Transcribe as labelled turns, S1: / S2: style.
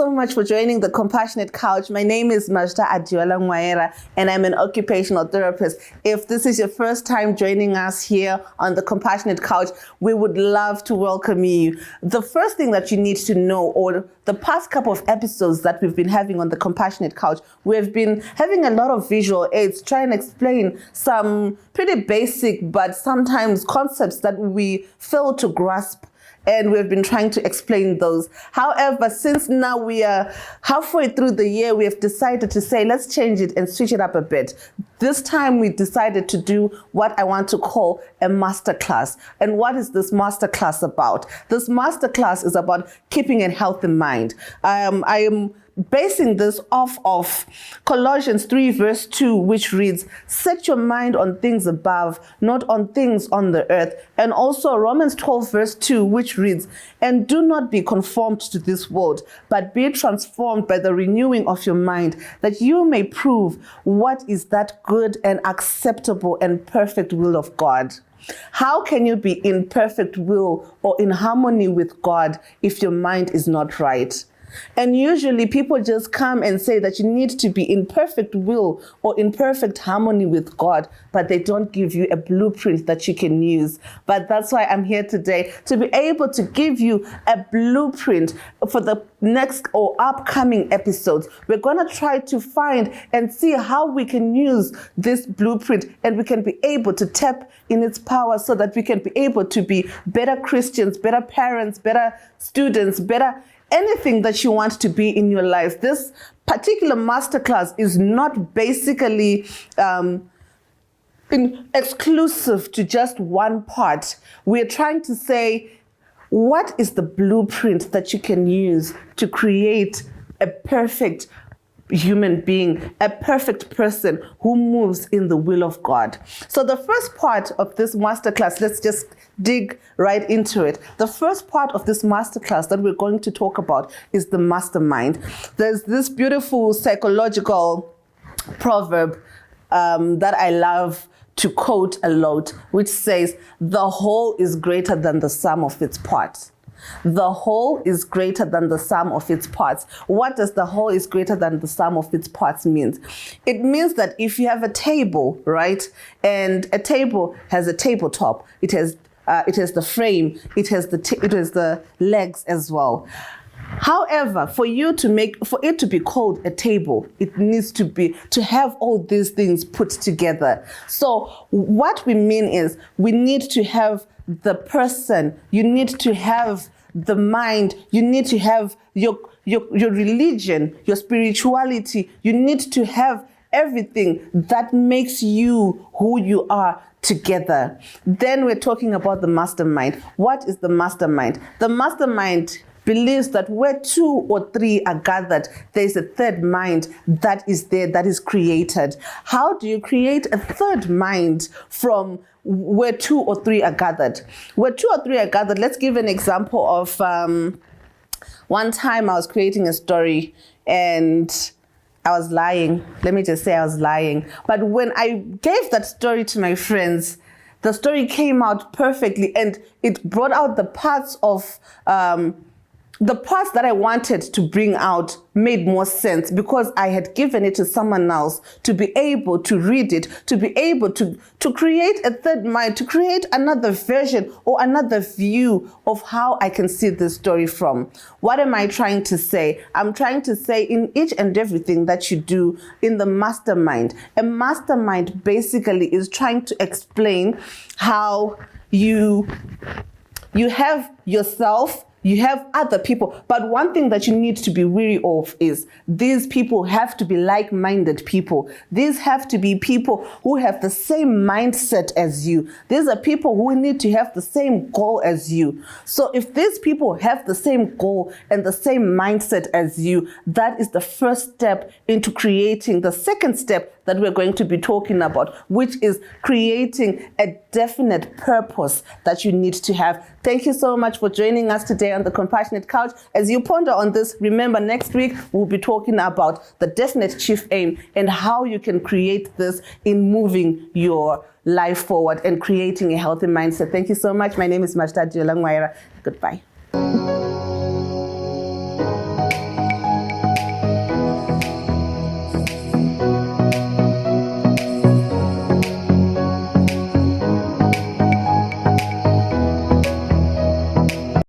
S1: so much for joining the Compassionate Couch. My name is Majda Adiola Ngwaera, and I'm an occupational therapist. If this is your first time joining us here on the Compassionate Couch, we would love to welcome you. The first thing that you need to know, or the past couple of episodes that we've been having on the Compassionate Couch, we've been having a lot of visual aids, trying to explain some pretty basic but sometimes concepts that we fail to grasp. And we've been trying to explain those. However, since now we are halfway through the year, we have decided to say, let's change it and switch it up a bit. This time we decided to do what I want to call a masterclass. And what is this masterclass about? This masterclass is about keeping a healthy mind. I am basing this off of Colossians 3 verse 2, which reads, set your mind on things above, not on things on the earth. And also Romans 12 verse 2, which reads, and do not be conformed to this world, but be transformed by the renewing of your mind, that you may prove what is that good and acceptable and perfect will of God. How can you be in perfect will or in harmony with God if your mind is not right? And usually people just come and say that you need to be in perfect will or in perfect harmony with God, but they don't give you a blueprint that you can use. But that's why I'm here today, to be able to give you a blueprint for the next or upcoming episodes. We're going to try to find and see how we can use this blueprint and we can be able to tap in its power so that we can be able to be better Christians, better parents, better students, better anything that you want to be in your life. This particular masterclass is not basically exclusive to just one part. We're trying to say, what is the blueprint that you can use to create a perfect human being, a perfect person who moves in the will of God? So the first part of this masterclass, let's just dig right into it. The first part of this masterclass that we're going to talk about is the mastermind. There's this beautiful psychological proverb that I love to quote a lot, which says, the whole is greater than the sum of its parts. The whole is greater than the sum of its parts. What does the whole is greater than the sum of its parts mean? It means that if you have a table, right, and a table has a tabletop, it has the frame, it has the legs as well. However, for it to be called a table, it needs to have all these things put together. So what we mean is we need to have the person, you need to have the mind, you need to have your religion, your spirituality, you need to have everything that makes you who you are together. Then we're talking about the mastermind. What is the mastermind? The mastermind believes that where two or three are gathered, there's a third mind that is there, that is created. How do you create a third mind from where two or three are gathered? Where two or three are gathered, let's give an example of one time I was creating a story and I was lying. Let me just say I was lying. But when I gave that story to my friends, the story came out perfectly and it brought out the parts that I wanted to bring out made more sense because I had given it to someone else to be able to read it, to be able to create a third mind, to create another version or another view of how I can see this story from. What am I trying to say? I'm trying to say in each and everything that you do in the mastermind, a mastermind basically is trying to explain how you have yourself, you have other people, but one thing that you need to be wary of is these people have to be like-minded people. These have to be people who have the same mindset as you. These are people who need to have the same goal as you. So if these people have the same goal and the same mindset as you, that is the first step into creating the second step that we're going to be talking about, which is creating a definite purpose that you need to have. Thank you so much for joining us today on the Compassionate Couch. As you ponder on this, remember next week we'll be talking about the definite chief aim and how you can create this in moving your life forward and creating a healthy mindset. Thank you so much. My name is Majda Adiola Ngwaera. Goodbye.